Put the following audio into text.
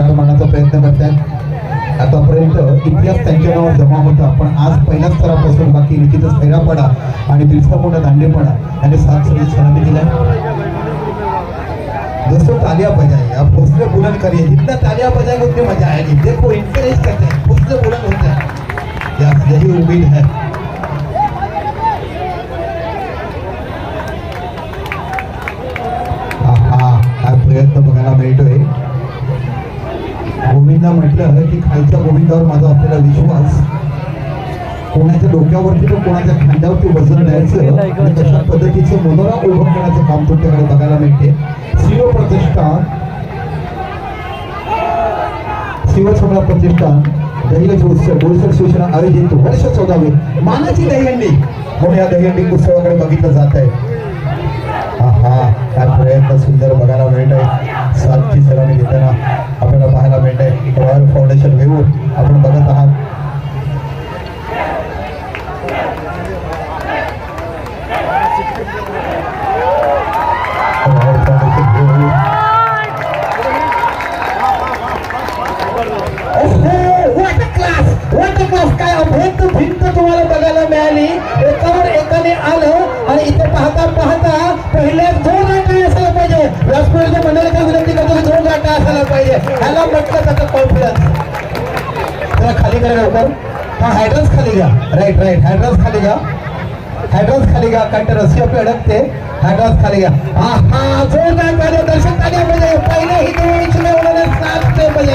Star मारण्याचा प्रयत्न करतात। आतापर्यंत इतिहास त्यांच्या नावावर जमा होता, पण आज पहिल्या स्तरापासून बाकी निश्चितच खैरापडा आणि बिरसा मुंडा दांडेपडा यांनी साथ सलामी दिला। दोस्तों तालियां बजाइए, आप हौसले बुलंद करिए, जितना तालियां बजाएंगे उतनी मजा आएगी। देखो इंकरेज करते हैं, हौसले बुलंद होते हैं, यही उम्मीद है। हा प्रयत्न बघायला मिळतोय। गोविंदा म्हटलं की खालच्या गोविंदावर माझा असलेला विश्वास, कोणाच्या डोक्यावरती तर कोणाच्या खांद्यावरती वजन द्यायचं आणि तशा पद्धतीचं मनोरा उभं करण्याचं काम तुमच्याकडे बघायला मिळते। शिवसमरा प्रतिष्ठान दहीहंडी उत्सव बोरसर शिवसेना आयोजित वर्ष 14वे मानाची दहीहंडी म्हणून या दहीहंडी उत्सवाकडे बघितलं जात आहे। काय प्रयत्न सुंदर बघायला मिळत आहे। सातची सलामी देताना आपल्याला पाहायला मिळत आहे। रॉयल फाउंडेशन वेऊर आपण बघत आहात। काय अभेद भिंत तुम्हाला बघायला मिळाली, एकावर एकाने आलं आणि इथे पाहता पाहता पहिले 2 गाठा असायला पाहिजे। व्यासपीठाच्या मंडळीला विनंती करतो की 2 गाठा असायला पाहिजे, ह्याला म्हटलं जातं कॉन्फिडन्स। त्याला खाली करा लवकर, हा हायड्रन्स खाली घ्या, राईट हायड्रन्स खाली घ्या, हायड्रन्स खाली घ्या, कारण रस्सी आपली अडकते, हायड्रन्स खाली घ्या। हा जोरदार ताली दर्शक ताली पाहिजे। पहिले ही 2 इंच में उन्होंने 7 से बजे